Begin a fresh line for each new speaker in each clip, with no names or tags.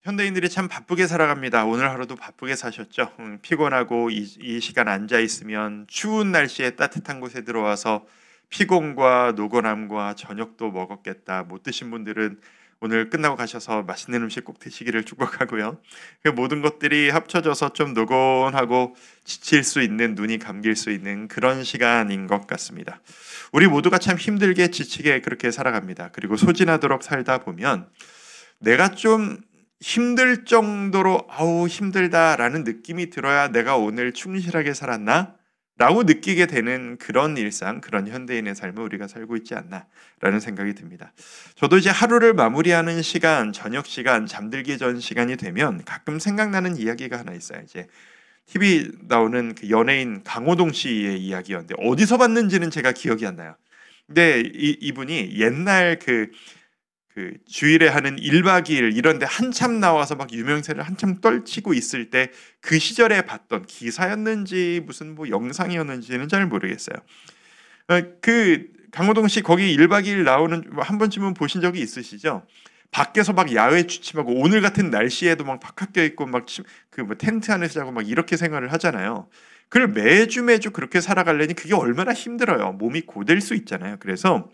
현대인들이 참 바쁘게 살아갑니다. 오늘 하루도 바쁘게 사셨죠? 피곤하고 이 시간 앉아 있으면 추운 날씨에 따뜻한 곳에 들어와서 피곤과 노곤함과 저녁도 먹었겠다. 못 드신 분들은 오늘 끝나고 가셔서 맛있는 음식 꼭 드시기를 축복하고요. 그 모든 것들이 합쳐져서 좀 노곤하고 지칠 수 있는, 눈이 감길 수 있는 그런 시간인 것 같습니다. 우리 모두가 참 힘들게 지치게 그렇게 살아갑니다. 그리고 소진하도록 살다 보면 내가 좀 힘들 정도로 아우 힘들다라는 느낌이 들어야 내가 오늘 충실하게 살았나? 라고 느끼게 되는 그런 일상, 그런 현대인의 삶을 우리가 살고 있지 않나라는 생각이 듭니다. 저도 이제 하루를 마무리하는 시간, 저녁 시간, 잠들기 전 시간이 되면 가끔 생각나는 이야기가 하나 있어요. 이제 TV 나오는 그 연예인 강호동 씨의 이야기였는데 어디서 봤는지는 제가 기억이 안 나요. 근데 이분이 옛날 그 주일에 하는 1박 2일 이런 데 한참 나와서 막 유명세를 한참 떨치고 있을 때 그 시절에 봤던 기사였는지 무슨 뭐 영상이었는지는 잘 모르겠어요. 그 강호동 씨 거기 1박 2일 나오는 한 번쯤은 보신 적이 있으시죠? 밖에서 막 야외 취침하고 오늘 같은 날씨에도 막 바깥 껴있고 막 그 뭐 텐트 안에서 자고 막 이렇게 생활을 하잖아요. 그걸 매주 그렇게 살아가려니 그게 얼마나 힘들어요. 몸이 고될 수 있잖아요. 그래서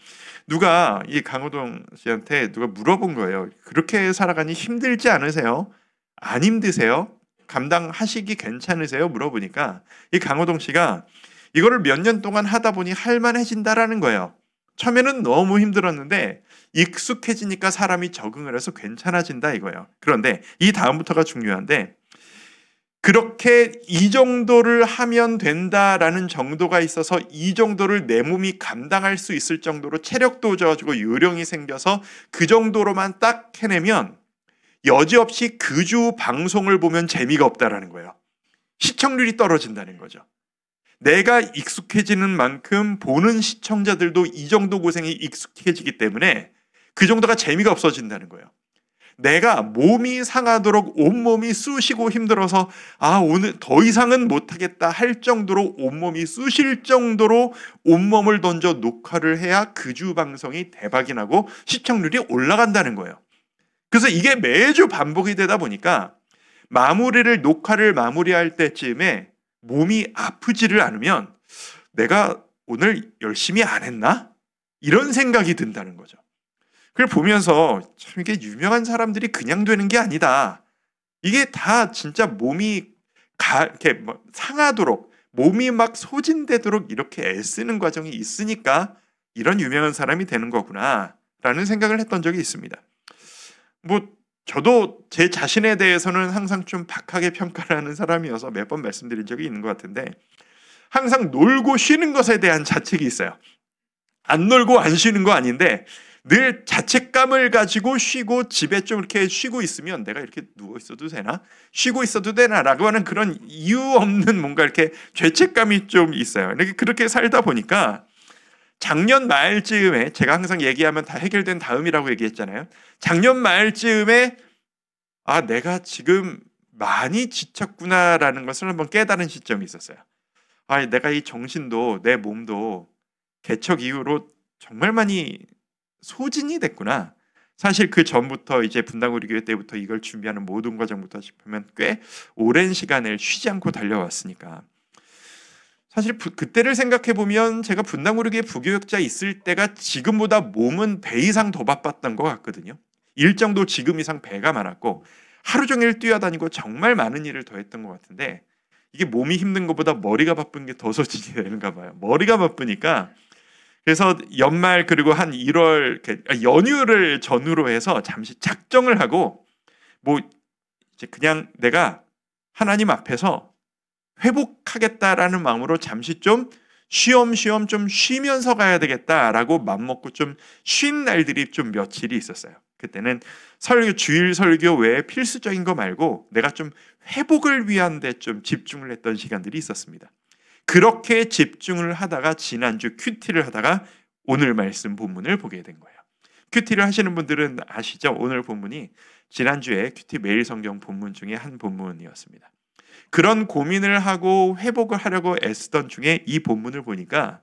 누가 이 강호동 씨한테 누가 물어본 거예요. 그렇게 살아가니 힘들지 않으세요? 안 힘드세요? 감당하시기 괜찮으세요? 물어보니까 이 강호동 씨가 이거를 몇 년 동안 하다 보니 할만해진다라는 거예요. 처음에는 너무 힘들었는데 익숙해지니까 사람이 적응을 해서 괜찮아진다 이거예요. 그런데 이 다음부터가 중요한데 그렇게 이 정도를 하면 된다라는 정도가 있어서 이 정도를 내 몸이 감당할 수 있을 정도로 체력도 좋아지고 요령이 생겨서 그 정도로만 딱 해내면 여지없이 그 주 방송을 보면 재미가 없다라는 거예요. 시청률이 떨어진다는 거죠. 내가 익숙해지는 만큼 보는 시청자들도 이 정도 고생이 익숙해지기 때문에 그 정도가 재미가 없어진다는 거예요. 내가 몸이 상하도록 온몸이 쑤시고 힘들어서 오늘 더 이상은 못하겠다 할 정도로 온몸이 쑤실 정도로 온몸을 던져 녹화를 해야 그 주 방송이 대박이 나고 시청률이 올라간다는 거예요. 그래서 이게 매주 반복이 되다 보니까 녹화를 마무리할 때쯤에 몸이 아프지를 않으면 내가 오늘 열심히 안 했나? 이런 생각이 든다는 거죠. 그걸 보면서 참 이게 유명한 사람들이 그냥 되는 게 아니다. 이게 다 진짜 몸이 이렇게 상하도록 몸이 막 소진되도록 이렇게 애쓰는 과정이 있으니까 이런 유명한 사람이 되는 거구나라는 생각을 했던 적이 있습니다. 뭐 저도 제 자신에 대해서는 항상 좀 박하게 평가를 하는 사람이어서 몇 번 말씀드린 적이 있는 것 같은데 항상 놀고 쉬는 것에 대한 자책이 있어요. 안 놀고 안 쉬는 거 아닌데 늘 자책감을 가지고 쉬고 집에 좀 이렇게 쉬고 있으면 내가 이렇게 누워 있어도 되나? 쉬고 있어도 되나? 라고 하는 그런 이유 없는 뭔가 이렇게 죄책감이 좀 있어요. 그렇게 살다 보니까 작년 말쯤에 제가 항상 얘기하면 다 해결된 다음이라고 얘기했잖아요. 작년 말쯤에 내가 지금 많이 지쳤구나라는 것을 한번 깨달은 시점이 있었어요. 내가 이 정신도 내 몸도 개척 이후로 정말 많이 소진이 됐구나. 사실 그 전부터 이제 분당우리 교회 때부터 이걸 준비하는 모든 과정부터 싶으면 꽤 오랜 시간을 쉬지 않고 달려왔으니까 사실 그때를 생각해 보면 제가 분당우리 교회 부교역자 있을 때가 지금보다 몸은 배 이상 더 바빴던 것 같거든요. 일정도 지금 이상 배가 많았고 하루 종일 뛰어다니고 정말 많은 일을 더 했던 것 같은데 이게 몸이 힘든 것보다 머리가 바쁜 게 더 소진이 되는가 봐요. 머리가 바쁘니까 그래서 연말 그리고 한 1월 연휴를 전후로 해서 잠시 작정을 하고 뭐 이제 그냥 내가 하나님 앞에서 회복하겠다라는 마음으로 잠시 좀 쉬엄쉬엄 좀 쉬면서 가야 되겠다라고 맘먹고 좀 쉰 날들이 좀 며칠이 있었어요. 그때는 주일 설교 외에 필수적인 거 말고 내가 좀 회복을 위한 데 좀 집중을 했던 시간들이 있었습니다. 그렇게 집중을 하다가 지난주 큐티를 하다가 오늘 말씀 본문을 보게 된 거예요. 큐티를 하시는 분들은 아시죠? 오늘 본문이 지난주에 큐티 매일 성경 본문 중에 한 본문이었습니다. 그런 고민을 하고 회복을 하려고 애쓰던 중에 이 본문을 보니까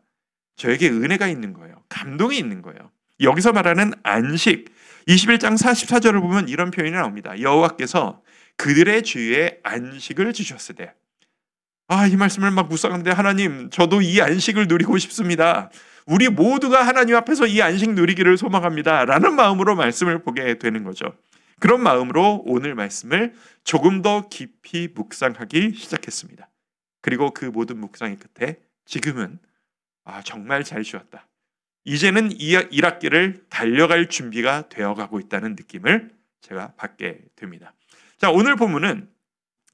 저에게 은혜가 있는 거예요. 감동이 있는 거예요. 여기서 말하는 안식, 21장 44절을 보면 이런 표현이 나옵니다. 여호와께서 그들의 주위에 안식을 주셨으되, 이 말씀을 막 묵상하는데, 하나님, 저도 이 안식을 누리고 싶습니다. 우리 모두가 하나님 앞에서 이 안식 누리기를 소망합니다. 라는 마음으로 말씀을 보게 되는 거죠. 그런 마음으로 오늘 말씀을 조금 더 깊이 묵상하기 시작했습니다. 그리고 그 모든 묵상의 끝에 지금은 정말 잘 쉬었다, 이제는 이 1학기를 달려갈 준비가 되어가고 있다는 느낌을 제가 받게 됩니다. 자, 오늘 본문은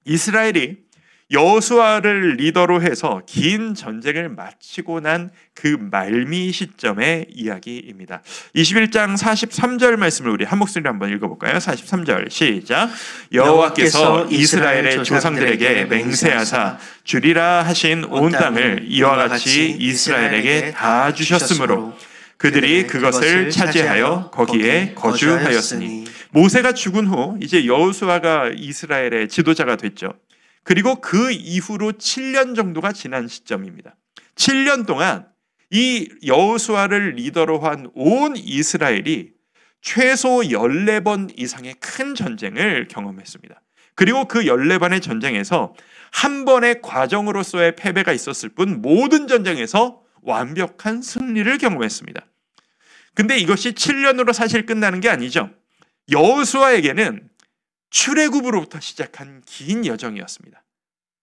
이스라엘이 여호수아를 리더로 해서 긴 전쟁을 마치고 난 그 말미 시점의 이야기입니다. 21장 43절 말씀을 우리 한 목소리로 한번 읽어볼까요? 43절 시작. 여호와께서 이스라엘의 조상들에게 맹세하사 주리라 하신 온 땅을 이와 같이 이스라엘에게 다 주셨으므로 그들이 그것을 차지하여 거기에 거주하였으니. 모세가 죽은 후 이제 여호수아가 이스라엘의 지도자가 됐죠. 그리고 그 이후로 7년 정도가 지난 시점입니다. 7년 동안 이 여호수아를 리더로 한 온 이스라엘이 최소 14번 이상의 큰 전쟁을 경험했습니다. 그리고 그 14번의 전쟁에서 한 번의 과정으로서의 패배가 있었을 뿐 모든 전쟁에서 완벽한 승리를 경험했습니다. 근데 이것이 7년으로 사실 끝나는 게 아니죠. 여호수아에게는 출애굽으로부터 시작한 긴 여정이었습니다.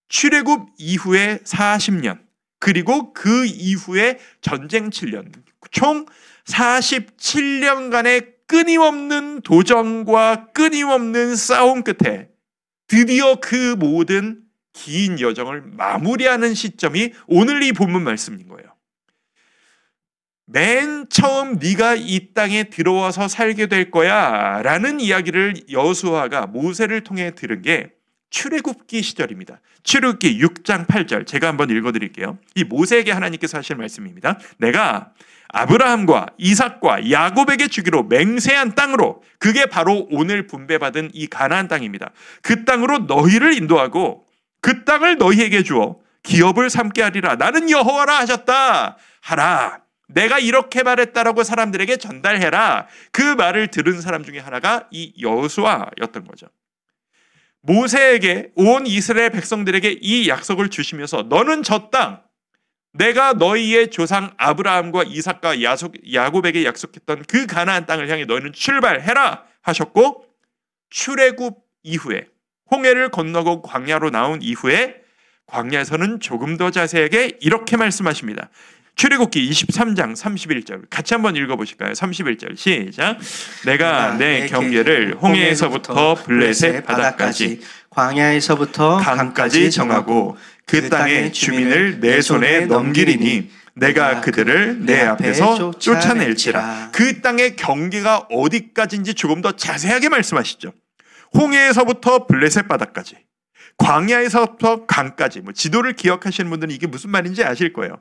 출애굽 이후에 40년, 그리고 그 이후에 전쟁 7년, 총 47년간의 끊임없는 도전과 끊임없는 싸움 끝에 드디어 그 모든 긴 여정을 마무리하는 시점이 오늘 이 본문 말씀인 거예요. 맨 처음 네가 이 땅에 들어와서 살게 될 거야 라는 이야기를 여호수아가 모세를 통해 들은 게 출애굽기 시절입니다. 출애굽기 6장 8절 제가 한번 읽어드릴게요. 이 모세에게 하나님께서 하실 말씀입니다. 내가 아브라함과 이삭과 야곱에게 주기로 맹세한 땅으로, 그게 바로 오늘 분배받은 이 가나안 땅입니다. 그 땅으로 너희를 인도하고 그 땅을 너희에게 주어 기업을 삼게 하리라. 나는 여호와라 하셨다 하라. 내가 이렇게 말했다라고 사람들에게 전달해라. 그 말을 들은 사람 중에 하나가 이 여호수아였던 거죠. 모세에게 온 이스라엘 백성들에게 이 약속을 주시면서 너는 저 땅, 내가 너희의 조상 아브라함과 이삭과 야곱에게 약속했던 그 가나안 땅을 향해 너희는 출발해라 하셨고, 출애굽 이후에 홍해를 건너고 광야로 나온 이후에 광야에서는 조금 더 자세하게 이렇게 말씀하십니다. 출애굽기 23장 31절 같이 한번 읽어보실까요? 31절 시작. 내가 내 경계를 홍해에서부터 블레셋 바다까지
광야에서부터
강까지 정하고 그 땅의 주민을 내 손에 넘기리니 내가 그들을 내 앞에서 쫓아낼지라. 그 땅의 경계가 어디까지인지 조금 더 자세하게 말씀하시죠. 홍해에서부터 블레셋 바다까지, 광야에서부터 강까지. 지도를 기억하시는 분들은 이게 무슨 말인지 아실 거예요.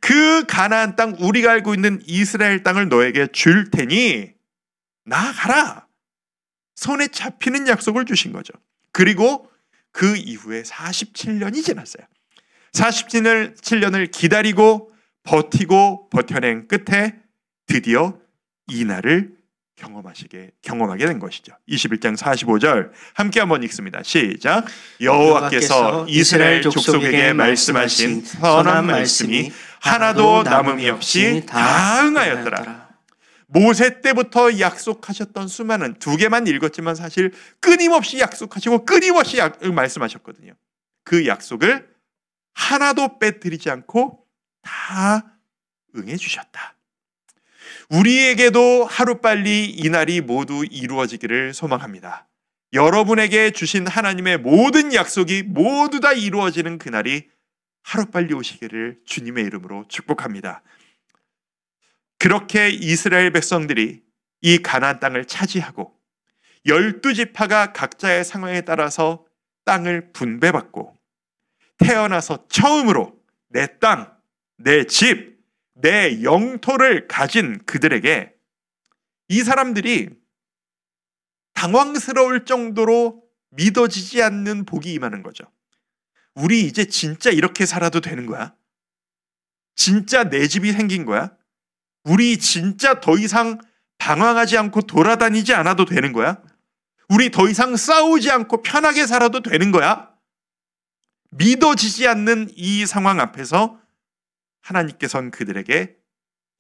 그 가나안 땅, 우리가 알고 있는 이스라엘 땅을 너에게 줄 테니 나아가라. 손에 잡히는 약속을 주신 거죠. 그리고 그 이후에 47년이 지났어요. 47년을 기다리고 버티고 버텨낸 끝에 드디어 이 날을 경험하게 된 것이죠. 21장 45절 함께 한번 읽습니다. 시작. 여호와께서 이스라엘 족속에게 말씀하신 선한 말씀이 하나도 남음이 없이 다 응하였더라. 모세 때부터 약속하셨던 수많은, 두 개만 읽었지만 사실 끊임없이 약속하시고 끊임없이 말씀하셨거든요. 그 약속을 하나도 빼뜨리지 않고 다 응해 주셨다. 우리에게도 하루빨리 이 날이 모두 이루어지기를 소망합니다. 여러분에게 주신 하나님의 모든 약속이 모두 다 이루어지는 그날이 하루빨리 오시기를 주님의 이름으로 축복합니다. 그렇게 이스라엘 백성들이 이 가나안 땅을 차지하고 12지파가 각자의 상황에 따라서 땅을 분배받고 태어나서 처음으로 내 땅, 내 집, 내 영토를 가진 그들에게 이 사람들이 당황스러울 정도로 믿어지지 않는 복이 임하는 거죠. 우리 이제 진짜 이렇게 살아도 되는 거야? 진짜 내 집이 생긴 거야? 우리 진짜 더 이상 방황하지 않고 돌아다니지 않아도 되는 거야? 우리 더 이상 싸우지 않고 편하게 살아도 되는 거야? 믿어지지 않는 이 상황 앞에서 하나님께서는 그들에게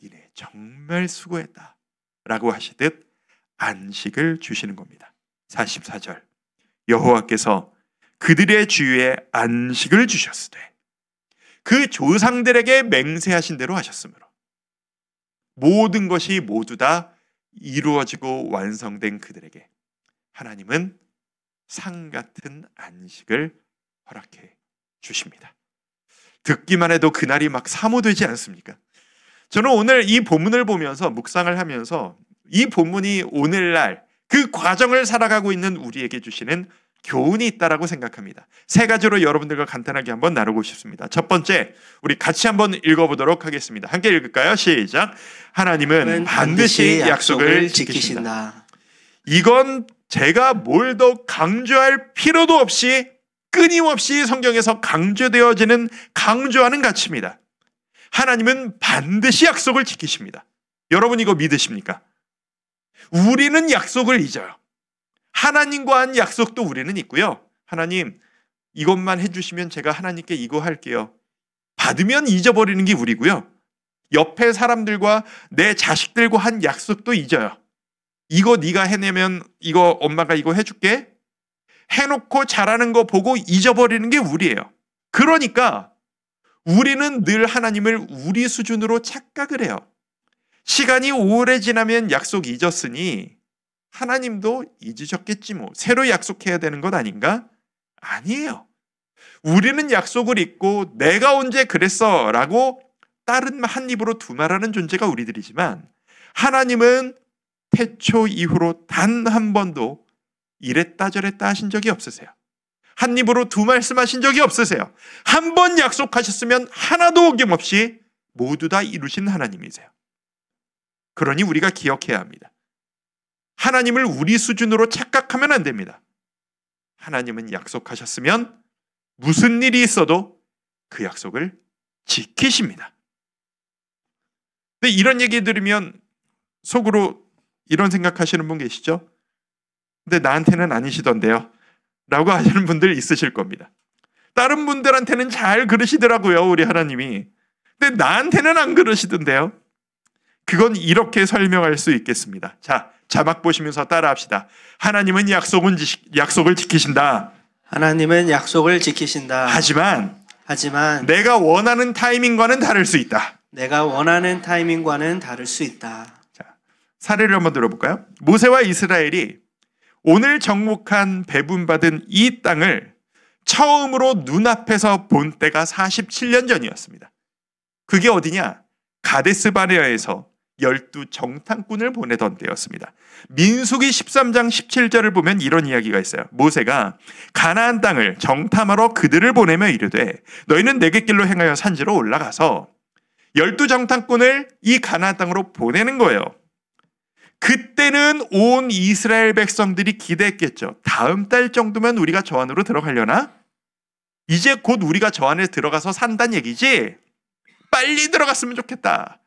니네 정말 수고했다 라고 하시듯 안식을 주시는 겁니다. 44절 여호와께서 그들의 주위에 안식을 주셨으되 그 조상들에게 맹세하신 대로 하셨으므로 모든 것이 모두 다 이루어지고 완성된 그들에게 하나님은 상 같은 안식을 허락해 주십니다. 듣기만 해도 그날이 막 사모되지 않습니까? 저는 오늘 이 본문을 보면서 묵상을 하면서 이 본문이 오늘날 그 과정을 살아가고 있는 우리에게 주시는 교훈이 있다라고 생각합니다. 세 가지로 여러분들과 간단하게 한번 나누고 싶습니다. 첫 번째, 우리 같이 한번 읽어보도록 하겠습니다. 함께 읽을까요? 시작. 하나님은 반드시 약속을 지키신다. 이건 제가 뭘 더 강조할 필요도 없이 끊임없이 성경에서 강조되어지는 강조하는 가치입니다. 하나님은 반드시 약속을 지키십니다. 여러분 이거 믿으십니까? 우리는 약속을 잊어요. 하나님과 한 약속도 우리는 있고요. 하나님 이것만 해주시면 제가 하나님께 이거 할게요. 받으면 잊어버리는 게 우리고요. 옆에 사람들과 내 자식들과 한 약속도 잊어요. 이거 네가 해내면 이거 엄마가 이거 해줄게. 해놓고 잘하는 거 보고 잊어버리는 게 우리예요. 그러니까 우리는 늘 하나님을 우리 수준으로 착각을 해요. 시간이 오래 지나면 약속 잊었으니 하나님도 잊으셨겠지 뭐. 새로 약속해야 되는 것 아닌가? 아니에요. 우리는 약속을 잊고 내가 언제 그랬어 라고 다른 한 입으로 두 말하는 존재가 우리들이지만 하나님은 태초 이후로 단 한 번도 이랬다 저랬다 하신 적이 없으세요. 한 입으로 두 말씀하신 적이 없으세요. 한 번 약속하셨으면 하나도 어김없이 모두 다 이루신 하나님이세요. 그러니 우리가 기억해야 합니다. 하나님을 우리 수준으로 착각하면 안 됩니다. 하나님은 약속하셨으면 무슨 일이 있어도 그 약속을 지키십니다. 근데 이런 얘기 들으면 속으로 이런 생각하시는 분 계시죠? 근데 나한테는 아니시던데요 라고 하시는 분들 있으실 겁니다. 다른 분들한테는 잘 그러시더라고요 우리 하나님이. 근데 나한테는 안 그러시던데요. 그건 이렇게 설명할 수 있겠습니다. 자, 자막 보시면서 따라합시다. 하나님은 약속을 지키신다.
하나님은 약속을 지키신다.
하지만
내가
원하는 타이밍과는 다를 수 있다.
원하는 타이밍과는 다를 수 있다.
자, 사례를 한번 들어볼까요? 모세와 이스라엘이 오늘 정복한 배분받은 이 땅을 처음으로 눈앞에서 본 때가 47년 전이었습니다. 그게 어디냐? 가데스 바네아에서 12 정탐꾼을 보내던 때였습니다. 민수기 13장 17절을 보면 이런 이야기가 있어요. 모세가 가나안 땅을 정탐하러 그들을 보내며 이르되 너희는 내게 길로 행하여 산지로 올라가서 12 정탐꾼을 이 가나안 땅으로 보내는 거예요. 그때는 온 이스라엘 백성들이 기대했겠죠. 다음 달 정도면 우리가 저 안으로 들어가려나? 이제 곧 우리가 저 안에 들어가서 산다는 얘기지? 빨리 들어갔으면 좋겠다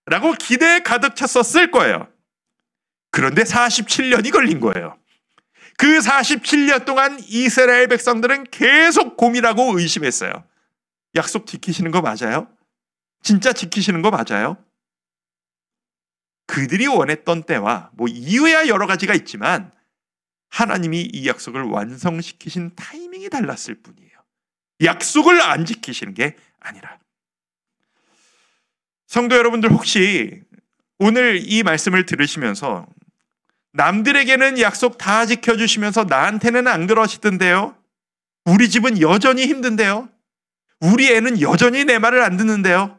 라고 기대에 가득 찼었을 거예요. 그런데 47년이 걸린 거예요. 그 47년 동안 이스라엘 백성들은 계속 고민하고 의심했어요. 약속 지키시는 거 맞아요? 진짜 지키시는 거 맞아요? 그들이 원했던 때와 이유야 여러 가지가 있지만 하나님이 이 약속을 완성시키신 타이밍이 달랐을 뿐이에요. 약속을 안 지키시는 게 아니라. 성도 여러분들 혹시 오늘 이 말씀을 들으시면서 남들에게는 약속 다 지켜주시면서 나한테는 안 그러시던데요? 우리 집은 여전히 힘든데요? 우리 애는 여전히 내 말을 안 듣는데요?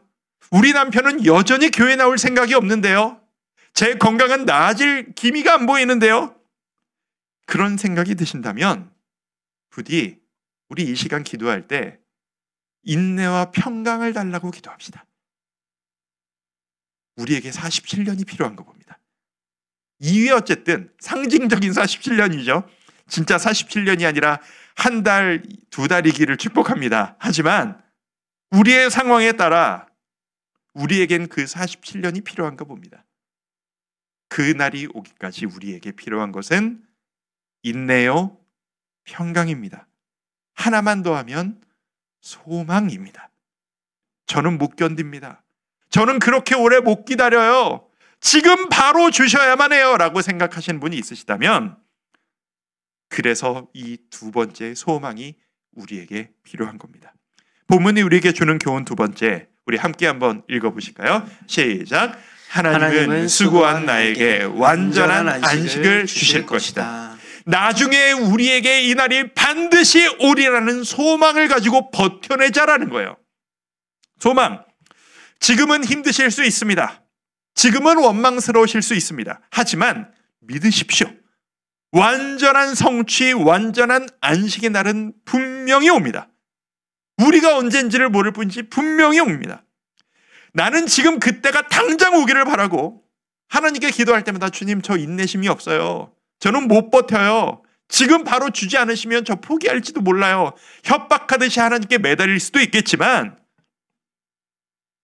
우리 남편은 여전히 교회 나올 생각이 없는데요? 제 건강은 나아질 기미가 안 보이는데요? 그런 생각이 드신다면 부디 우리 이 시간 기도할 때 인내와 평강을 달라고 기도합시다. 우리에게 47년이 필요한 거 봅니다. 이후에 어쨌든 상징적인 47년이죠. 진짜 47년이 아니라 한 달, 두 달이기를 축복합니다. 하지만 우리의 상황에 따라 우리에겐 그 47년이 필요한가 봅니다. 그날이 오기까지 우리에게 필요한 것은 인내요, 평강입니다. 하나만 더하면 소망입니다. 저는 못 견딥니다. 저는 그렇게 오래 못 기다려요. 지금 바로 주셔야만 해요 라고 생각하시는 분이 있으시다면, 그래서 이 두 번째 소망이 우리에게 필요한 겁니다. 본문이 우리에게 주는 교훈 두 번째, 우리 함께 한번 읽어보실까요? 시작. 하나님은 수고한 나에게 완전한 안식을 주실 것이다. 나중에 우리에게 이 날이 반드시 오리라는 소망을 가지고 버텨내자라는 거예요. 소망. 지금은 힘드실 수 있습니다. 지금은 원망스러우실 수 있습니다. 하지만 믿으십시오. 완전한 성취, 완전한 안식의 날은 분명히 옵니다. 우리가 언젠지를 모를 뿐이지 분명히 옵니다. 나는 지금 그때가 당장 오기를 바라고 하나님께 기도할 때마다 주님, 저 인내심이 없어요. 저는 못 버텨요. 지금 바로 주지 않으시면 저 포기할지도 몰라요. 협박하듯이 하나님께 매달릴 수도 있겠지만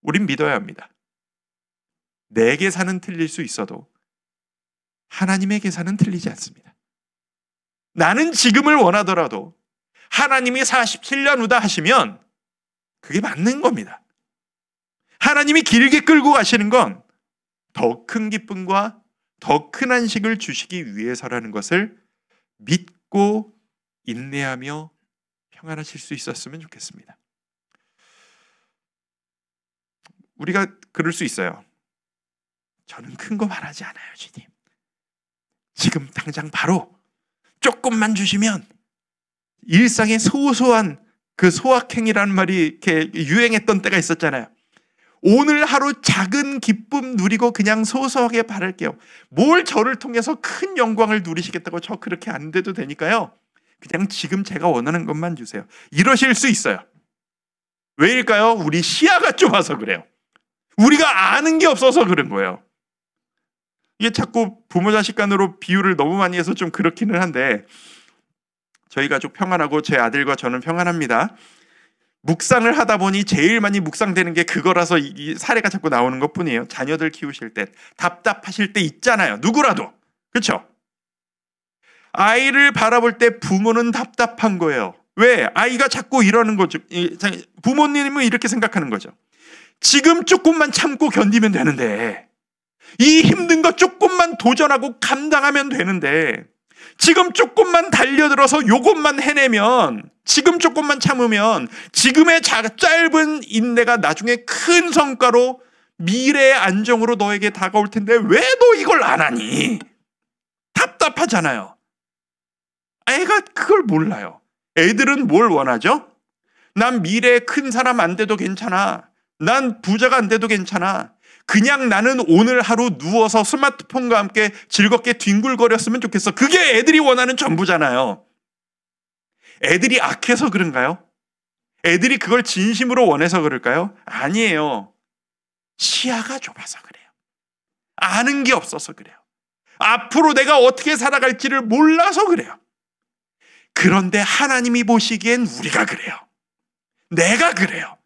우린 믿어야 합니다. 내 계산은 틀릴 수 있어도 하나님의 계산은 틀리지 않습니다. 나는 지금을 원하더라도 하나님이 47년 후다 하시면 그게 맞는 겁니다. 하나님이 길게 끌고 가시는 건 더 큰 기쁨과 더 큰 안식을 주시기 위해서라는 것을 믿고 인내하며 평안하실 수 있었으면 좋겠습니다. 우리가 그럴 수 있어요. 저는 큰 거 바라지 않아요, 주님. 지금 당장 바로 조금만 주시면, 일상의 소소한 그 소확행이라는 말이 이렇게 유행했던 때가 있었잖아요. 오늘 하루 작은 기쁨 누리고 그냥 소소하게 바랄게요. 뭘 저를 통해서 큰 영광을 누리시겠다고 저 그렇게 안 돼도 되니까요. 그냥 지금 제가 원하는 것만 주세요. 이러실 수 있어요. 왜일까요? 우리 시야가 좁아서 그래요. 우리가 아는 게 없어서 그런 거예요. 이게 자꾸 부모 자식 간으로 비유를 너무 많이 해서 좀 그렇기는 한데, 저희 가족 평안하고 제 아들과 저는 평안합니다. 묵상을 하다 보니 제일 많이 묵상되는 게 그거라서 이 사례가 자꾸 나오는 것뿐이에요. 자녀들 키우실 때 답답하실 때 있잖아요. 누구라도. 그렇죠? 아이를 바라볼 때 부모는 답답한 거예요. 왜? 아이가 자꾸 이러는 거죠. 부모님은 이렇게 생각하는 거죠. 지금 조금만 참고 견디면 되는데, 이 힘든 거 조금만 도전하고 감당하면 되는데, 지금 조금만 달려들어서 요것만 해내면, 지금 조금만 참으면 지금의 짧은 인내가 나중에 큰 성과로 미래의 안정으로 너에게 다가올 텐데 왜 너 이걸 안 하니? 답답하잖아요. 애가 그걸 몰라요. 애들은 뭘 원하죠? 난 미래에 큰 사람 안 돼도 괜찮아. 난 부자가 안 돼도 괜찮아. 그냥 나는 오늘 하루 누워서 스마트폰과 함께 즐겁게 뒹굴거렸으면 좋겠어. 그게 애들이 원하는 전부잖아요. 애들이 악해서 그런가요? 애들이 그걸 진심으로 원해서 그럴까요? 아니에요. 시야가 좁아서 그래요. 아는 게 없어서 그래요. 앞으로 내가 어떻게 살아갈지를 몰라서 그래요. 그런데 하나님이 보시기엔 우리가 그래요. 내가 그래요.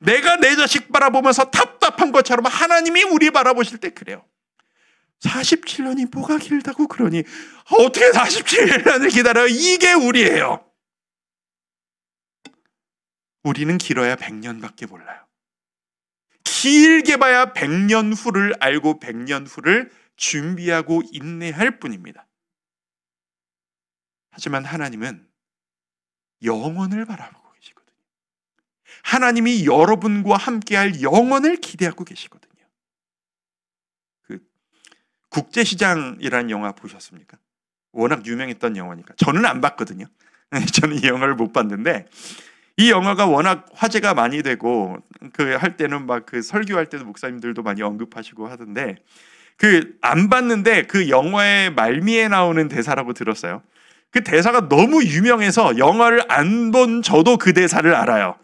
내가 내 자식 바라보면서 답답한 것처럼 하나님이 우리 바라보실 때 그래요. 47년이 뭐가 길다고 그러니 어떻게 47년을 기다려요? 이게 우리예요. 우리는 길어야 100년밖에 몰라요. 길게 봐야 100년 후를 알고 100년 후를 준비하고 인내할 뿐입니다. 하지만 하나님은 영원을 바라보고 계시거든요. 하나님이 여러분과 함께할 영원을 기대하고 계시거든요. 그 국제시장이라는 영화 보셨습니까? 워낙 유명했던 영화니까. 저는 안 봤거든요. 저는 이 영화를 못 봤는데, 이 영화가 워낙 화제가 많이 되고 그 할 때는 막 그 설교할 때도 목사님들도 많이 언급하시고 하던데, 그 안 봤는데 그 영화의 말미에 나오는 대사라고 들었어요. 그 대사가 너무 유명해서 영화를 안 본 저도 그 대사를 알아요.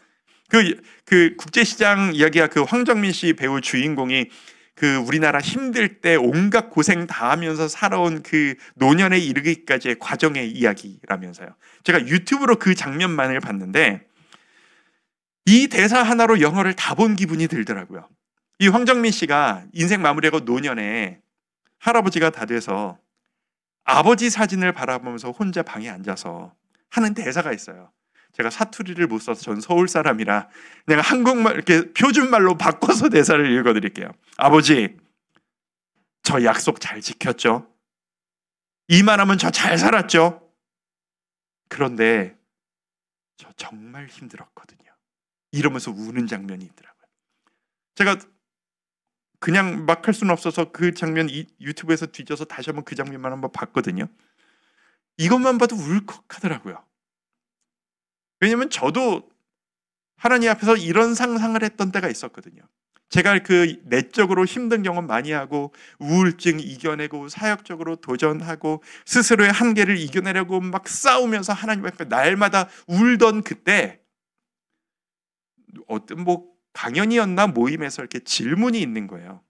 그 국제시장 이야기가 그 황정민 씨 배우 주인공이 그 우리나라 힘들 때 온갖 고생 다 하면서 살아온 그 노년에 이르기까지의 과정의 이야기라면서요. 제가 유튜브로 그 장면만을 봤는데 이 대사 하나로 영화를 다 본 기분이 들더라고요. 이 황정민 씨가 인생 마무리하고 노년에 할아버지가 다 돼서 아버지 사진을 바라보면서 혼자 방에 앉아서 하는 대사가 있어요. 제가 사투리를 못 써서 전 서울 사람이라 그냥 한국말 이렇게 표준말로 바꿔서 대사를 읽어드릴게요. 아버지, 저 약속 잘 지켰죠? 이만하면 저 잘 살았죠? 그런데 저 정말 힘들었거든요. 이러면서 우는 장면이 있더라고요. 제가 그냥 막 할 수는 없어서 그 장면 유튜브에서 뒤져서 다시 한번 그 장면만 한번 봤거든요. 이것만 봐도 울컥하더라고요. 왜냐면 저도 하나님 앞에서 이런 상상을 했던 때가 있었거든요. 제가 그 내적으로 힘든 경험 많이 하고 우울증 이겨내고 사역적으로 도전하고 스스로의 한계를 이겨내려고 막 싸우면서 하나님 앞에 날마다 울던 그때 어떤 강연이었나 모임에서 이렇게 질문이 있는 거예요.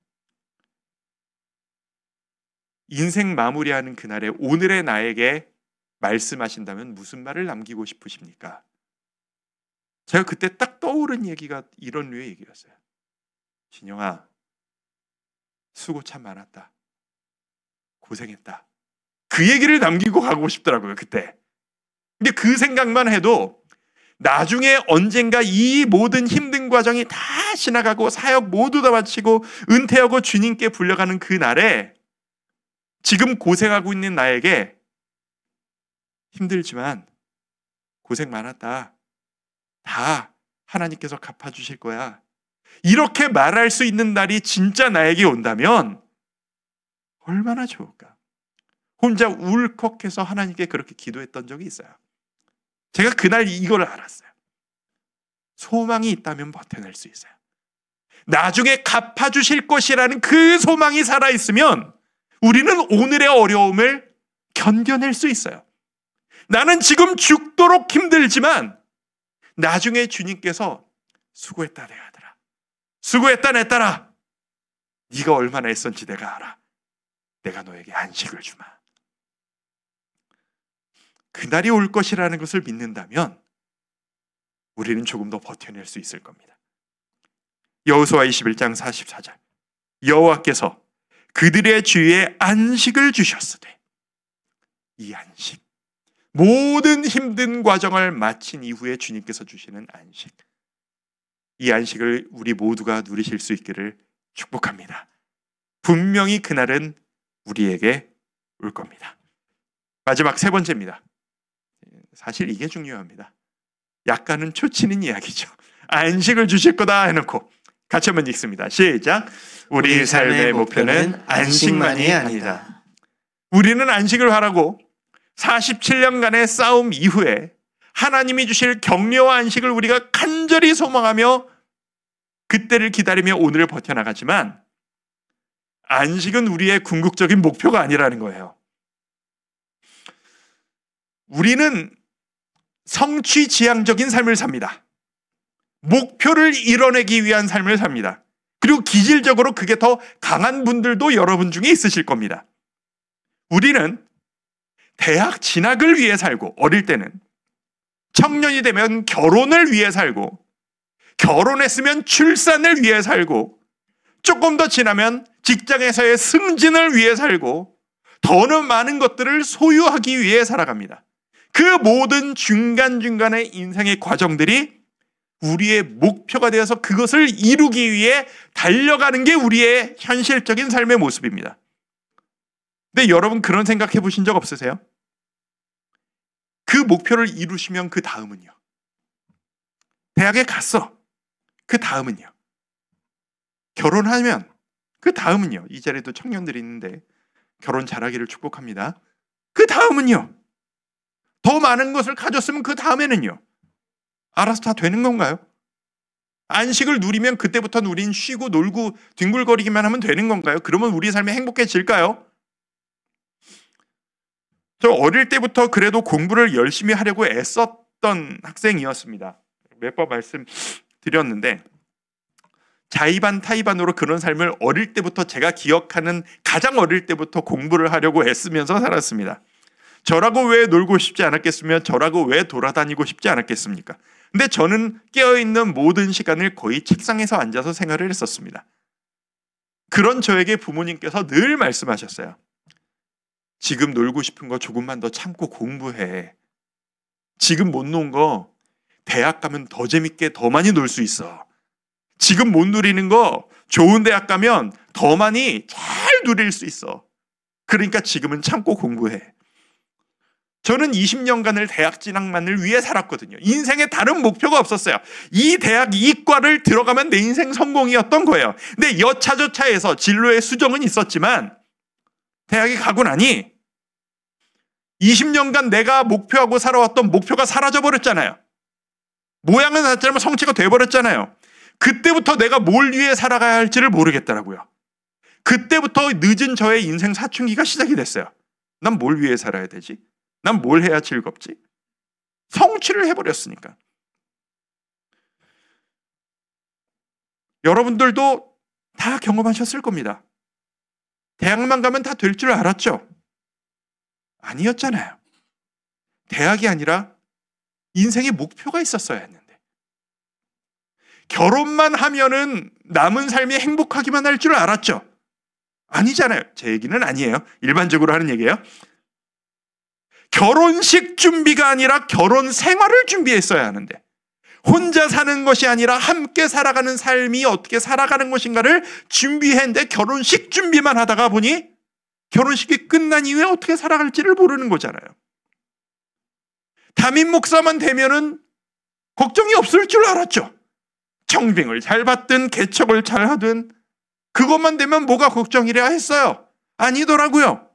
인생 마무리하는 그날에 오늘의 나에게 말씀하신다면 무슨 말을 남기고 싶으십니까? 제가 그때 딱 떠오른 얘기가 이런 류의 얘기였어요. 진영아, 수고 참 많았다. 고생했다. 그 얘기를 남기고 가고 싶더라고요, 그때. 근데 그 생각만 해도 나중에 언젠가 이 모든 힘든 과정이 다 지나가고 사역 모두 다 마치고 은퇴하고 주님께 불려가는 그날에 지금 고생하고 있는 나에게 힘들지만 고생 많았다. 다 하나님께서 갚아주실 거야. 이렇게 말할 수 있는 날이 진짜 나에게 온다면 얼마나 좋을까. 혼자 울컥해서 하나님께 그렇게 기도했던 적이 있어요. 제가 그날 이걸 알았어요. 소망이 있다면 버텨낼 수 있어요. 나중에 갚아주실 것이라는 그 소망이 살아있으면 우리는 오늘의 어려움을 견뎌낼 수 있어요. 나는 지금 죽도록 힘들지만 나중에 주님께서 수고했다 내 아들아, 수고했다 내 딸아, 네가 얼마나 애썼는지 내가 알아. 내가 너에게 안식을 주마. 그날이 올 것이라는 것을 믿는다면 우리는 조금 더 버텨낼 수 있을 겁니다. 여호수아 21장 44절 여호와께서 그들의 주위에 안식을 주셨으되, 이 안식, 모든 힘든 과정을 마친 이후에 주님께서 주시는 안식, 이 안식을 우리 모두가 누리실 수 있기를 축복합니다. 분명히 그날은 우리에게 올 겁니다. 마지막 세 번째입니다. 사실 이게 중요합니다. 약간은 초치는 이야기죠. 안식을 주실 거다 해놓고 같이 한번 읽습니다. 시작. 우리 삶의 목표는 안식만이 아니다. 우리는 안식을 바라고 47년간의 싸움 이후에 하나님이 주실 격려와 안식을 우리가 간절히 소망하며 그때를 기다리며 오늘을 버텨나가지만 안식은 우리의 궁극적인 목표가 아니라는 거예요. 우리는 성취지향적인 삶을 삽니다. 목표를 이뤄내기 위한 삶을 삽니다. 그리고 기질적으로 그게 더 강한 분들도 여러분 중에 있으실 겁니다. 우리는 대학 진학을 위해 살고, 어릴 때는 청년이 되면 결혼을 위해 살고, 결혼했으면 출산을 위해 살고, 조금 더 지나면 직장에서의 승진을 위해 살고, 더는 많은 것들을 소유하기 위해 살아갑니다. 그 모든 중간중간의 인생의 과정들이 우리의 목표가 되어서 그것을 이루기 위해 달려가는 게 우리의 현실적인 삶의 모습입니다. 근데 여러분 그런 생각 해보신 적 없으세요? 그 목표를 이루시면 그 다음은요? 대학에 갔어. 그 다음은요? 결혼하면 그 다음은요? 이 자리에도 청년들이 있는데 결혼 잘하기를 축복합니다. 그 다음은요? 더 많은 것을 가졌으면 그 다음에는요? 알아서 다 되는 건가요? 안식을 누리면 그때부터는 우린 쉬고 놀고 뒹굴거리기만 하면 되는 건가요? 그러면 우리 삶이 행복해질까요? 저 어릴 때부터 그래도 공부를 열심히 하려고 애썼던 학생이었습니다. 몇 번 말씀드렸는데 자의반 타의반으로 그런 삶을 어릴 때부터 제가 기억하는 가장 어릴 때부터 공부를 하려고 애쓰면서 살았습니다. 저라고 왜 놀고 싶지 않았겠으며 저라고 왜 돌아다니고 싶지 않았겠습니까? 근데 저는 깨어있는 모든 시간을 거의 책상에서 앉아서 생활을 했었습니다. 그런 저에게 부모님께서 늘 말씀하셨어요. 지금 놀고 싶은 거 조금만 더 참고 공부해. 지금 못 논 거 대학 가면 더 재밌게 더 많이 놀 수 있어. 지금 못 누리는 거 좋은 대학 가면 더 많이 잘 누릴 수 있어. 그러니까 지금은 참고 공부해. 저는 20년간을 대학 진학만을 위해 살았거든요. 인생에 다른 목표가 없었어요. 이 대학 이과를 들어가면 내 인생 성공이었던 거예요. 근데 여차저차해서 진로의 수정은 있었지만 대학에 가고 나니 20년간 내가 목표하고 살아왔던 목표가 사라져버렸잖아요. 모양은 같지만 성취가 돼버렸잖아요. 그때부터 내가 뭘 위해 살아가야 할지를 모르겠더라고요. 그때부터 늦은 저의 인생 사춘기가 시작이 됐어요. 난 뭘 위해 살아야 되지? 난 뭘 해야 즐겁지? 성취를 해버렸으니까. 여러분들도 다 경험하셨을 겁니다. 대학만 가면 다 될 줄 알았죠? 아니었잖아요. 대학이 아니라 인생의 목표가 있었어야 했는데. 결혼만 하면은 남은 삶이 행복하기만 할 줄 알았죠? 아니잖아요. 제 얘기는 아니에요. 일반적으로 하는 얘기예요. 결혼식 준비가 아니라 결혼 생활을 준비했어야 하는데, 혼자 사는 것이 아니라 함께 살아가는 삶이 어떻게 살아가는 것인가를 준비했는데 결혼식 준비만 하다가 보니 결혼식이 끝난 이후에 어떻게 살아갈지를 모르는 거잖아요. 담임 목사만 되면은 걱정이 없을 줄 알았죠. 청빙을 잘 받든 개척을 잘 하든 그것만 되면 뭐가 걱정이랴 했어요. 아니더라고요.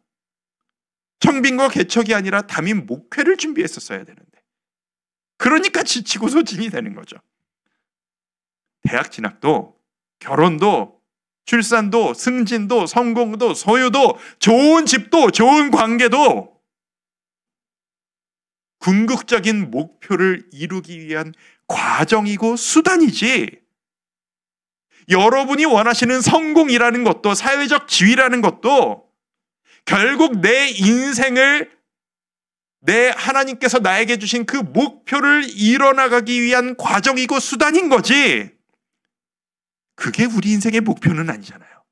청빙과 개척이 아니라 담임 목회를 준비했었어야 되는데, 그러니까 지치고 소진이 되는 거죠. 대학 진학도 결혼도 출산도 승진도 성공도 소유도 좋은 집도 좋은 관계도 궁극적인 목표를 이루기 위한 과정이고 수단이지, 여러분이 원하시는 성공이라는 것도 사회적 지위라는 것도 결국 내 인생을 내 하나님께서 나에게 주신 그 목표를 이뤄나가기 위한 과정이고 수단인 거지, 그게 우리 인생의 목표는 아니잖아요.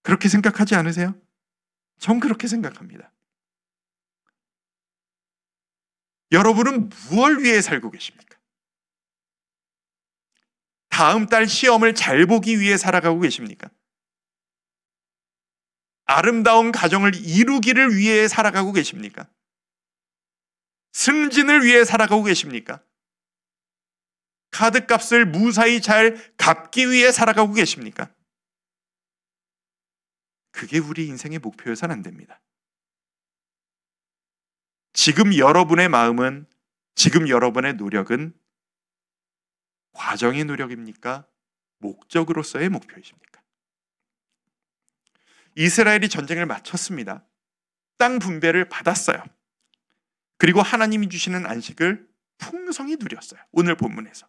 그렇게 생각하지 않으세요? 전 그렇게 생각합니다. 여러분은 무엇을 위해 살고 계십니까? 다음 달 시험을 잘 보기 위해 살아가고 계십니까? 아름다운 가정을 이루기를 위해 살아가고 계십니까? 승진을 위해 살아가고 계십니까? 카드값을 무사히 잘 갚기 위해 살아가고 계십니까? 그게 우리 인생의 목표여서는 안 됩니다. 지금 여러분의 마음은, 지금 여러분의 노력은 과정의 노력입니까? 목적으로서의 목표이십니까? 이스라엘이 전쟁을 마쳤습니다. 땅 분배를 받았어요. 그리고 하나님이 주시는 안식을 풍성히 누렸어요. 오늘 본문에서.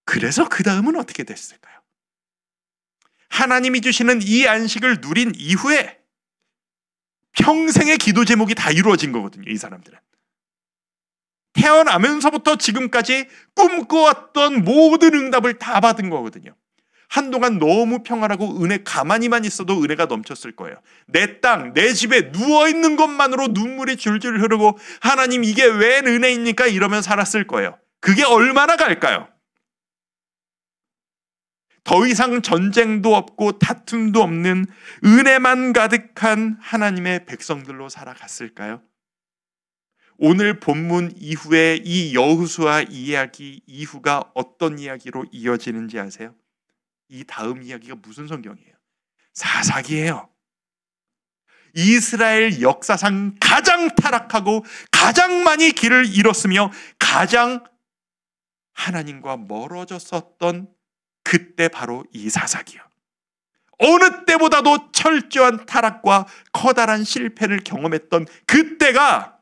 그래서 그 다음은 어떻게 됐을까요? 하나님이 주시는 이 안식을 누린 이후에 평생의 기도 제목이 다 이루어진 거거든요. 이 사람들은. 태어나면서부터 지금까지 꿈꿔왔던 모든 응답을 다 받은 거거든요. 한동안 너무 평안하고 은혜, 가만히만 있어도 은혜가 넘쳤을 거예요. 내 땅, 내 집에 누워있는 것만으로 눈물이 줄줄 흐르고 하나님 이게 웬 은혜입니까? 이러면 살았을 거예요. 그게 얼마나 갈까요? 더 이상 전쟁도 없고 다툼도 없는 은혜만 가득한 하나님의 백성들로 살아갔을까요? 오늘 본문 이후에 이 여호수아 이야기 이후가 어떤 이야기로 이어지는지 아세요? 이 다음 이야기가 무슨 성경이에요? 사사기예요. 이스라엘 역사상 가장 타락하고 가장 많이 길을 잃었으며 가장 하나님과 멀어졌었던 그때 바로 이 사사기요. 어느 때보다도 철저한 타락과 커다란 실패를 경험했던 그때가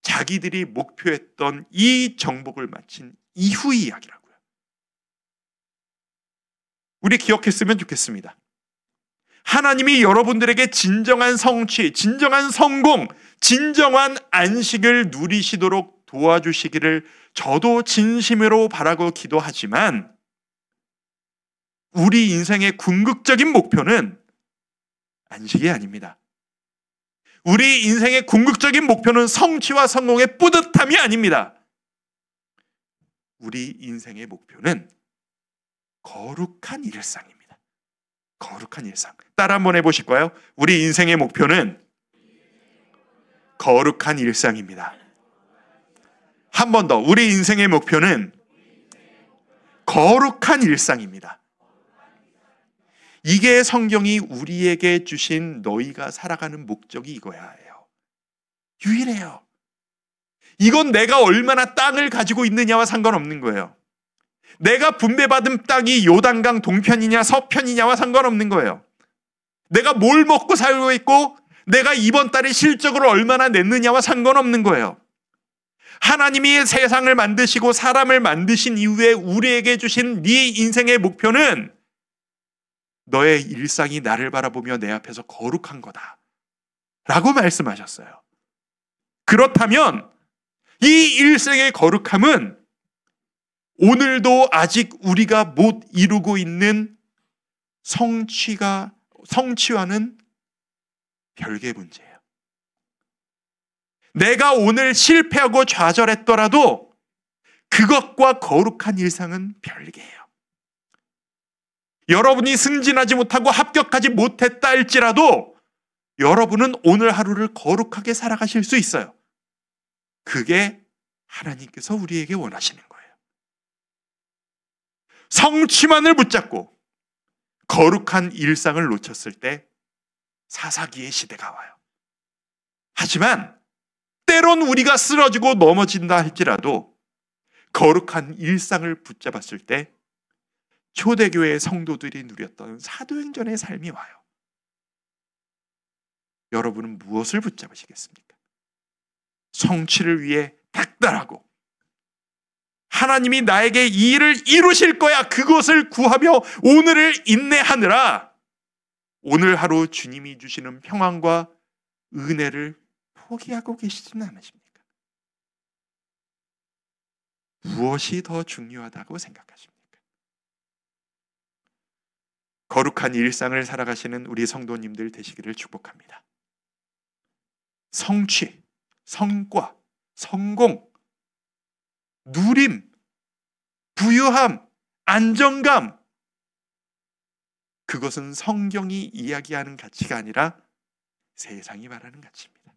자기들이 목표했던 이 정복을 마친 이후의 이야기라고요. 우리 기억했으면 좋겠습니다. 하나님이 여러분들에게 진정한 성취, 진정한 성공, 진정한 안식을 누리시도록 도와주시기를 저도 진심으로 바라고 기도하지만 우리 인생의 궁극적인 목표는 안식이 아닙니다. 우리 인생의 궁극적인 목표는 성취와 성공의 뿌듯함이 아닙니다. 우리 인생의 목표는 거룩한 일상입니다. 거룩한 일상. 따라 한번 해보실까요? 우리 인생의 목표는 거룩한 일상입니다. 한 번 더. 우리 인생의 목표는 거룩한 일상입니다. 이게 성경이 우리에게 주신 너희가 살아가는 목적이 이거야 해요. 유일해요. 이건 내가 얼마나 땅을 가지고 있느냐와 상관없는 거예요. 내가 분배받은 땅이 요단강 동편이냐 서편이냐와 상관없는 거예요. 내가 뭘 먹고 살고 있고 내가 이번 달에 실적으로 얼마나 냈느냐와 상관없는 거예요. 하나님이 세상을 만드시고 사람을 만드신 이후에 우리에게 주신 네 인생의 목표는 너의 일상이 나를 바라보며 내 앞에서 거룩한 거다 라고 말씀하셨어요. 그렇다면 이 일생의 거룩함은 오늘도 아직 우리가 못 이루고 있는 성취와는 별개의 문제예요. 내가 오늘 실패하고 좌절했더라도 그것과 거룩한 일상은 별개예요. 여러분이 승진하지 못하고 합격하지 못했다 할지라도 여러분은 오늘 하루를 거룩하게 살아가실 수 있어요. 그게 하나님께서 우리에게 원하시는 거예요. 성취만을 붙잡고 거룩한 일상을 놓쳤을 때 사사기의 시대가 와요. 하지만 때론 우리가 쓰러지고 넘어진다 할지라도 거룩한 일상을 붙잡았을 때 초대교회의 성도들이 누렸던 사도행전의 삶이 와요. 여러분은 무엇을 붙잡으시겠습니까? 성취를 위해 닥달하고 하나님이 나에게 이 일을 이루실 거야 그것을 구하며 오늘을 인내하느라 오늘 하루 주님이 주시는 평안과 은혜를 포기하고 계시지는 않으십니까? 무엇이 더 중요하다고 생각하십니까? 거룩한 일상을 살아가시는 우리 성도님들 되시기를 축복합니다. 성취, 성과, 성공, 누림, 부유함, 안정감, 그것은 성경이 이야기하는 가치가 아니라 세상이 말하는 가치입니다.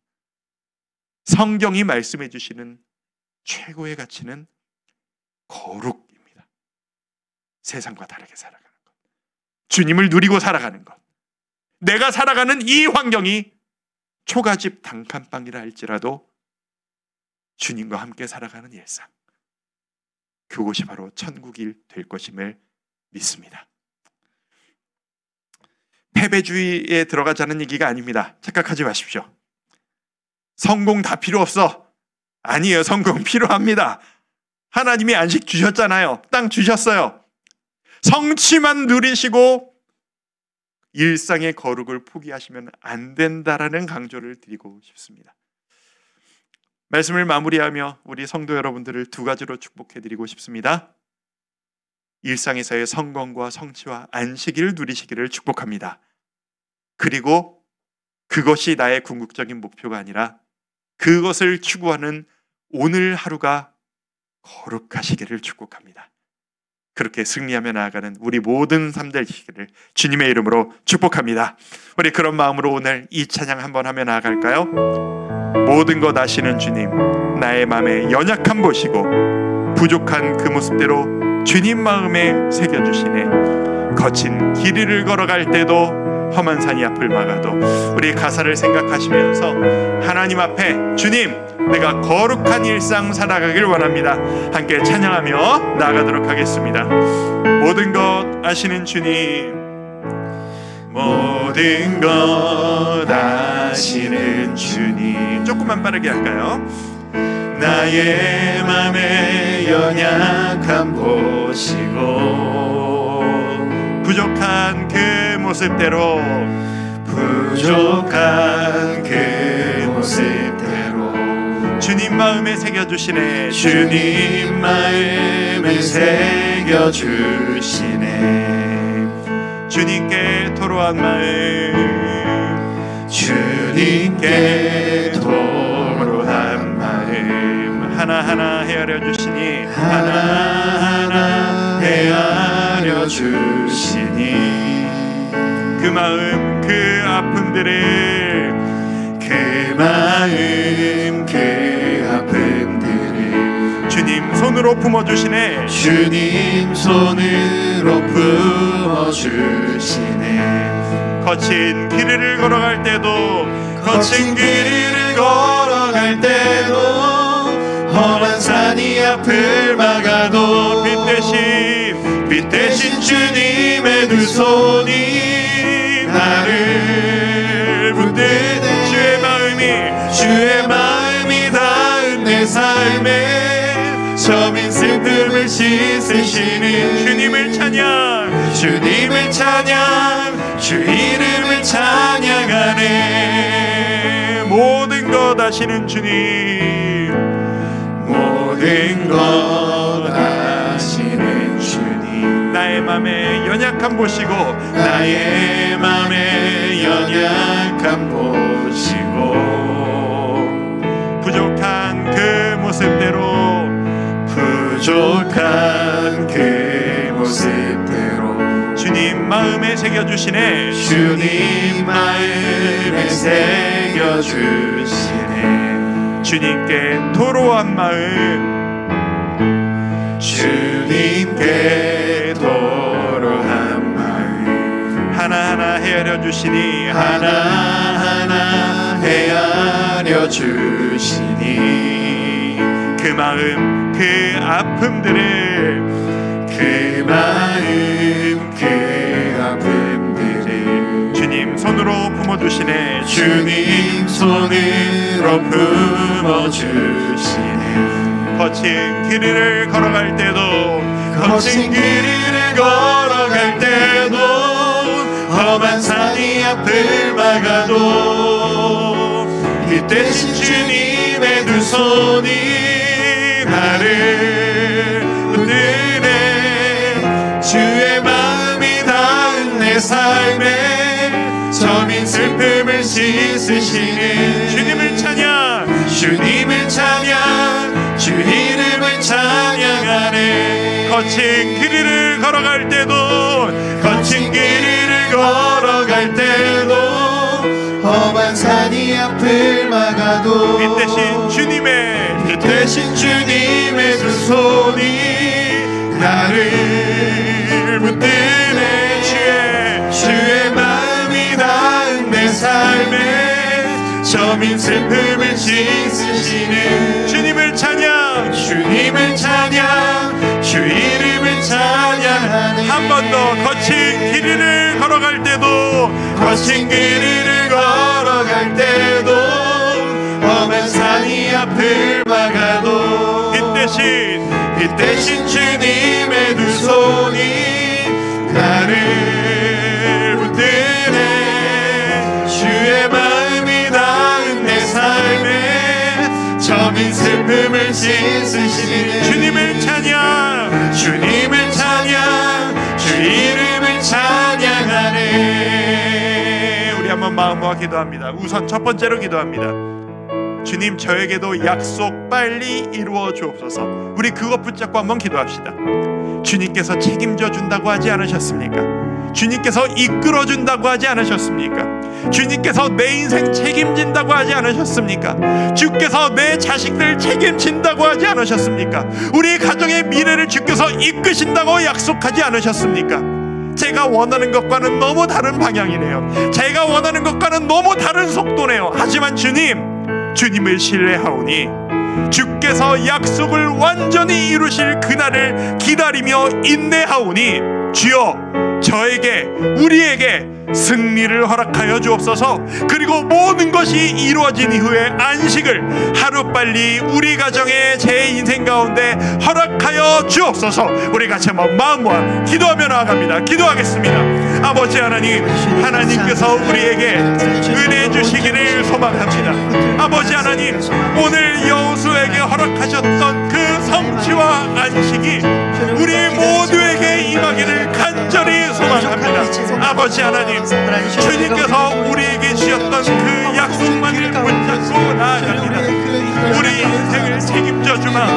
성경이 말씀해 주시는 최고의 가치는 거룩입니다. 세상과 다르게 살아가는 것, 주님을 누리고 살아가는 것, 내가 살아가는 이 환경이 초가집 단칸방이라 할지라도 주님과 함께 살아가는 일상, 그곳이 바로 천국이 될 것임을 믿습니다. 패배주의에 들어가자는 얘기가 아닙니다. 착각하지 마십시오. 성공 다 필요 없어. 아니에요. 성공 필요합니다. 하나님이 안식 주셨잖아요. 땅 주셨어요. 성취만 누리시고 일상의 거룩을 포기하시면 안 된다라는 강조를 드리고 싶습니다. 말씀을 마무리하며 우리 성도 여러분들을 두 가지로 축복해드리고 싶습니다. 일상에서의 성공과 성취와 안식을 누리시기를 축복합니다. 그리고 그것이 나의 궁극적인 목표가 아니라 그것을 추구하는 오늘 하루가 거룩하시기를 축복합니다. 그렇게 승리하며 나아가는 우리 모든 삶 되시기를 주님의 이름으로 축복합니다. 우리 그런 마음으로 오늘 이 찬양 한번 하며 나아갈까요? 모든 것 아시는 주님, 나의 마음의 연약함 보시고 부족한 그 모습대로 주님 마음에 새겨주시네. 거친 길 위를 걸어갈 때도 험한 산이 앞을 막아도 우리 가사를 생각하시면서 하나님 앞에 주님, 내가 거룩한 일상 살아가길 원합니다. 함께 찬양하며 나아가도록 하겠습니다. 모든 것 아시는 주님, 모든 것 아시는 주님. 조금만 빠르게 할까요? 나의 맘의 연약함 보시고 부족한 그 모습대로 주님 마음에 새겨주시네. 주님 마음에 새겨주시네. 주님께 토로한 마음,
주님께 토로한 마음
하나하나 헤아려 주시니,
하나하나 헤아려 주시니
그 마음 그 아픔들을,
그 마음 그 아픔들을
주님 손으로 품어주시네.
주님 손으로 품어주시네.
거친 길을 걸어갈 때도,
거친 길을 걸어갈 때도, 험한 산이 앞을 막아도 빛 대신 주님의 두 손이 나를 붙드네. 주의 마음이 닿은 내 삶에 저민 슬픔을 씻으시는
주님을 찬양,
주님을 찬양, 주 이름을 찬양하네.
모든 것 아시는 주님,
모든 것 아시는 주님,
나의 맘에 연약함 보시고,
나의 맘에 연약함 보시고
부족한 그 모습대로,
부족한 그 모습대로
주님 마음에 새겨주시네.
주님 마음에 새겨주시네.
주님께 토로한 마음,
주님께 토로한 마음
하나하나 헤아려 주시니,
하나하나 헤아려 주시니
그 마음 그 아픔들을,
그 마음 그 아픔들을
주님 손으로 품어주시네.
주님 손으로 품어주시네.
거친 길을 걸어갈 때도,
거친 길을 걸어갈 때도, 험한 산이 앞을 막아도 빛 대신 주님의 두 손이 나를 붙드네. 주의 마음이 닿은 내 삶에 저민 슬픔을 씻으시는
주님을 찬양,
주님을 찬양, 주 이름을 찬양하네.
거친 길을 걸어갈 때도,
거친 길을 걸어갈 때도, 험한 산이 앞을 막아도
빛 대신
주님의 두 손이 나를 붙드네. 주의 마음이 닿은 내 삶에 저민 슬픔을 씻으시는
주님을 찬양,
주님을 찬양, 주 이름을 찬양하네.
한 번 더 거친 길을 걸어갈 때도,
거친 길을 걸어갈 때도, 험한 산이 앞을 막아도
빛
대신 주님의 두 손이 나를 붙드네. 주의 마음이 닿은 내 삶에 저민 슬픔을 씻으시는
주님을 찬양,
주님을 찬양, 주 이름을 찬양하네.
우리 한번 마음과 기도합니다. 우선 첫 번째로 기도합니다. 주님, 저에게도 약속 빨리 이루어 주옵소서. 우리 그것 붙잡고 한번 기도합시다. 주님께서 책임져 준다고 하지 않으셨습니까? 주님께서 이끌어 준다고 하지 않으셨습니까? 주님께서 내 인생 책임진다고 하지 않으셨습니까? 주께서 내 자식들 책임진다고 하지 않으셨습니까? 우리 가정의 미래를 주께서 이끄신다고 약속하지 않으셨습니까? 제가 원하는 것과는 너무 다른 방향이네요. 제가 원하는 것과는 너무 다른 속도네요. 하지만 주님을 신뢰하오니 주께서 약속을 완전히 이루실 그날을 기다리며 인내하오니 주여, 저에게, 우리에게 승리를 허락하여 주옵소서. 그리고 모든 것이 이루어진 이후에 안식을 하루빨리 우리 가정의 제 인생 가운데 허락하여 주옵소서. 우리 같이 한번 마음과 기도하며 나아갑니다. 기도하겠습니다. 아버지 하나님, 하나님께서 우리에게 은혜 주시기를 소망합니다. 아버지 하나님, 오늘 여호수에게 허락하셨던 그 성취와 안식이 우리 모두에게 임하기를 간절히 소망합니다. 아버지 하나님, 주님께서 우리에게 주셨던 그 약속만을 붙잡고 나아갑니다. 우리 인생을 책임져 주마.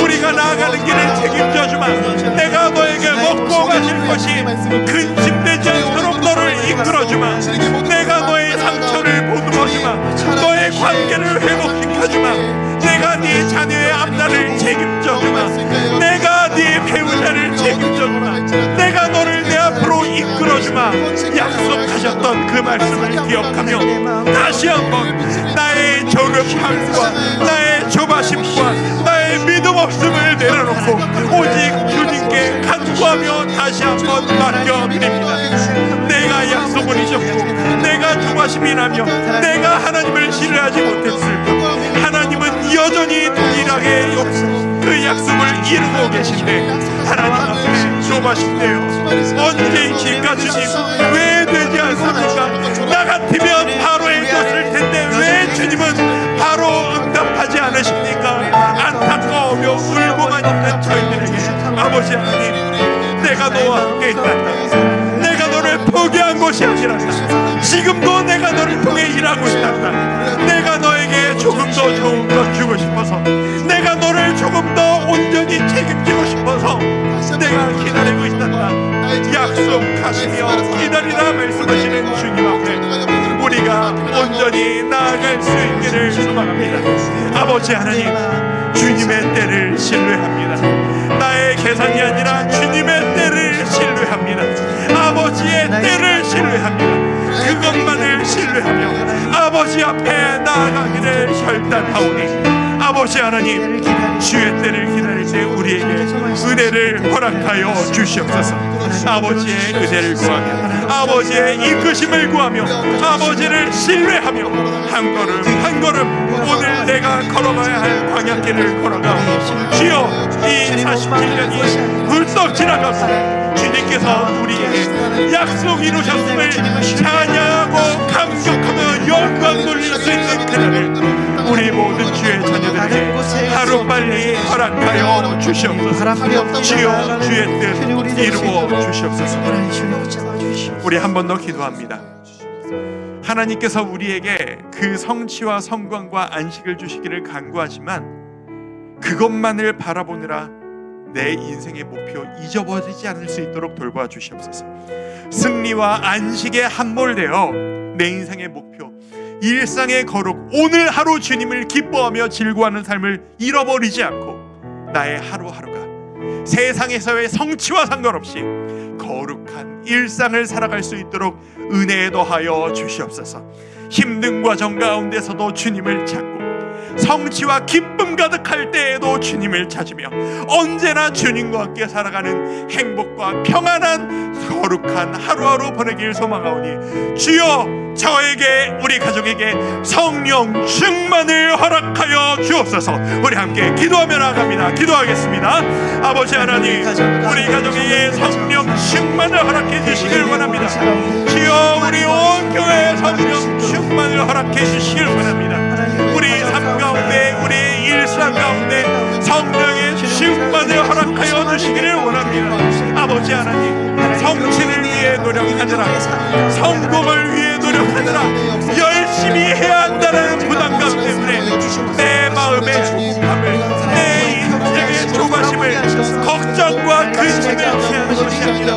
우리가 나아가는 길을 책임져 주마. 내가 너에게 먹고 마실 것이 근심되지 않도록 너를 이끌어 주마. 내가 너의 상처를 보듬어 주마. 너의 관계를 회복시켜 주마. 내가 네 자녀의 앞날을 책임져 주마. 내가 네 배우자를 책임져 주마. 내가 너를 내 앞으로 이끌어 주마. 약속하셨던 그 말씀을 기억하며 다시 한번 나의 조급함과 나의 조바심과 나의 믿음 없음을 내려놓고 오직 주님께 간구하며 다시 한번 맡겨드립니다. 내가 약속을 잊었고 내가 조바심이 나며 내가 하나님을 신뢰하지 못했을 뿐 하나님은 여전히 동일하게 그 약속을 이루고 계신데 하나님 앞에 조바심돼요. 언제이실까 주님? 왜 되지 않습니까? 나 같으면 바로 해줬을 텐데 왜 주님은 바로 응답하지 않으십니까? 안타까우며 울고만 있는 저희들에게 아버지 하나님, 내가 너와 함께 있단다. 내가 너를 포기한 것이 아니란다. 지금도 내가 너를 통해 일하고 있단다. 내가 너에게 조금 더 좋은 것 주고 싶어서, 내가 너를 조금 더 온전히 책임지고 싶어서 내가 기다리고 있단다. 약속하시며 기다리라 말씀하시는 주님 앞에 우리가 온전히 나아갈 수 있기를 소망합니다. 아버지 하나님, 주님의 때를 신뢰합니다. 나의 계산이 아니라 주님의 때를 신뢰합니다. 아버지의 때를 신뢰합니다. 그것만을 신뢰하며 아버지 앞에 나아가기를 결단하오니 아버지 하나님, 주의 때를 기다릴 때 우리에게 은혜를 허락하여 주시옵소서. 아버지의 은혜를 구하며 아버지의 이끄심을 구하며 아버지를 신뢰하며 한 걸음 한 걸음 오늘 내가 걸어가야 할 광야길을 걸어가오니 주여, 이 47년이 훌떡 지나가고 주님께서 우리에게 약속 이루셨음을 찬양하고 감격하며 영광 돌릴 수 있는 그날을 우리 모든 주의 자녀들에게 하루빨리 허락하여 주시옵소서. 주여, 주의 뜻 이루어 주시옵소서. 우리 한 번 더 기도합니다. 하나님께서 우리에게 그 성취와 성광과 안식을 주시기를 간구하지만 그것만을 바라보느라 내 인생의 목표 잊어버리지 않을 수 있도록 돌봐 주시옵소서. 승리와 안식에 함몰되어 내 인생의 목표, 일상의 거룩, 오늘 하루 주님을 기뻐하며 즐거워하는 삶을 잃어버리지 않고 나의 하루하루가 세상에서의 성취와 상관없이 거룩한 일상을 살아갈 수 있도록 은혜에 더하여 주시옵소서. 힘든 과정 가운데서도 주님을 찾고 성취와 기쁨 가득할 때에도 주님을 찾으며 언제나 주님과 함께 살아가는 행복과 평안한 거룩한 하루하루 보내길 소망하오니 주여, 저에게 우리 가족에게 성령 충만을 허락하여 주옵소서. 우리 함께 기도하며 나아갑니다. 기도하겠습니다. 아버지 하나님, 우리 가족에게 성령 충만을 허락해 주시길 원합니다. 주여, 우리 온 교회에 성령 충만을 허락해 주시길 원합니다. 우리 삶 가운데, 우리 일상 가운데 성령의 충만을 허락하여 주시기를 원합니다. 아버지 하나님, 성취를 위해 노력하느라, 성공을 위해 노력하느라 열심히 해야 한다는 부담감 때문에 내 마음의 조급함을, 내 인생의 조바심을, 걱정과 근심을 취하는 것이 아니라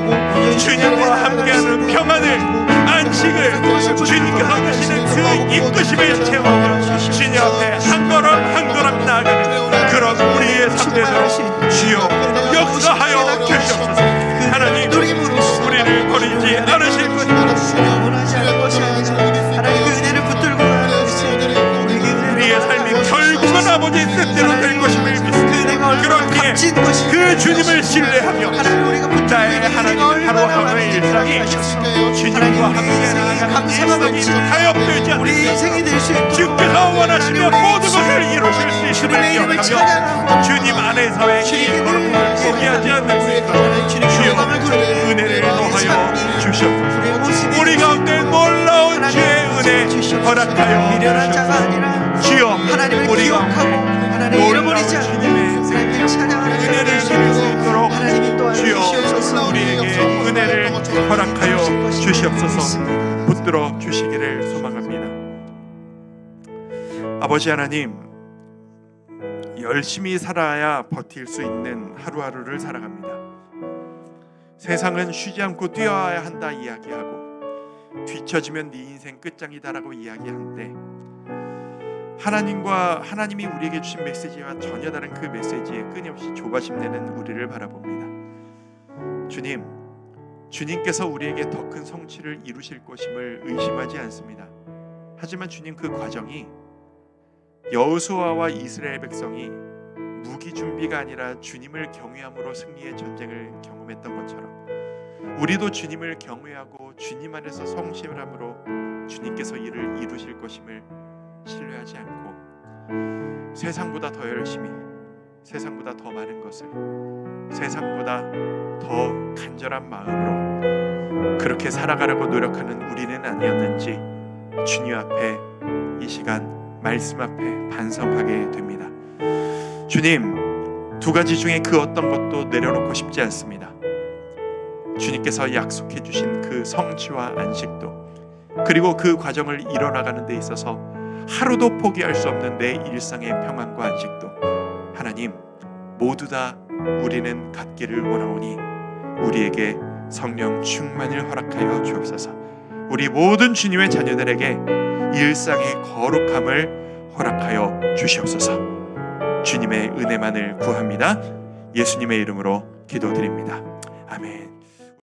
주님과 함께하는 평안을, 안식을, 주님께서 주시는 그 이끄심을 체험하며 주님 앞에 한 걸음 한 걸음 나아가는 그런 우리의 삶 되도록 주여 역사하여 주시옵소서. 하나님, 우리를 버리지 않으실 우리의 삶이 결국은 아버지의 뜻대로 될 것임을 믿습니다. 그렇기에 그 주님을 신뢰하며 나의 하나님을 하루하루의 일상이 주님과 함께 나아가는 일상이 타협되지 않는 주께서 원하시며 모든 것을 이루실 수 있음을 기억하며 주님 안에서의 이 걸음을 포기하지 않는 수 있도록 주여 은혜를 더하여 주시옵소서. 우리 가운데 놀라운 주의 은혜 허락하여 주시옵소서. 주여, 우리 가운데 놀라운 주님의 은혜를 누릴 수 있도록 주여 우리에게 은혜를 허락하여 주시옵소서. 붙들어 주시기를 소망합니다. 아버지 하나님, 열심히 살아야 버틸 수 있는 하루하루를 살아갑니다. 세상은 쉬지 않고 뛰어야 한다 이야기하고 뒤처지면 네 인생 끝장이다라고 이야기하는데, 하나님이 우리에게 주신 메시지와 전혀 다른 그 메시지에 끊임없이 조바심 내는 우리를 바라봅니다. 주님께서 우리에게 더 큰 성취를 이루실 것임을 의심하지 않습니다. 하지만 주님, 그 과정이 여호수아와 이스라엘 백성이 무기 준비가 아니라 주님을 경외함으로 승리의 전쟁을 경험했던 것처럼, 우리도 주님을 경외하고 주님 안에서 성실함으로 주님께서 이를 이루실 것임을 신뢰하지 않고, 세상보다 더 열심히, 세상보다 더 많은 것을, 세상보다 더 간절한 마음으로 그렇게 살아가려고 노력하는 우리는 아니었는지 주님 앞에 이 시간 말씀 앞에 반성하게 됩니다. 주님, 두 가지 중에 그 어떤 것도 내려놓고 싶지 않습니다. 주님께서 약속해 주신 그 성취와 안식도, 그리고 그 과정을 이뤄나가는 데 있어서 하루도 포기할 수 없는 내 일상의 평안과 안식도, 하나님, 모두 다 우리는 갖기를 원하오니 우리에게 성령 충만을 허락하여 주옵소서. 우리 모든 주님의 자녀들에게 일상의 거룩함을 허락하여 주시옵소서. 주님의 은혜만을 구합니다. 예수님의 이름으로 기도드립니다. 아멘.